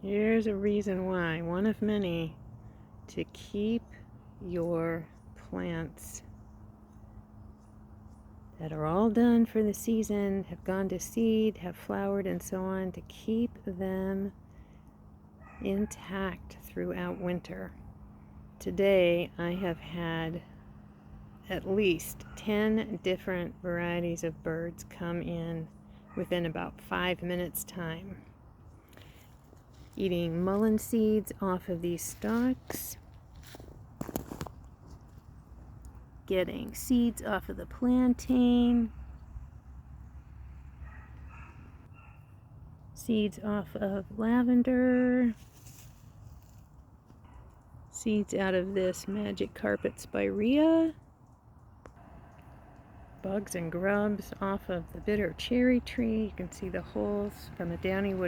Here's a reason why, one of many, to keep your plants that are all done for the season, have gone to seed, have flowered and so on, to keep them intact throughout winter. Today I have had at least 10 different varieties of birds come in within about 5 minutes time, eating mullein seeds off of these stalks, getting seeds off of the plantain, seeds off of lavender, seeds out of this magic Carpet Spirea, bugs and grubs off of the bitter cherry tree. You can see the holes from the downy wood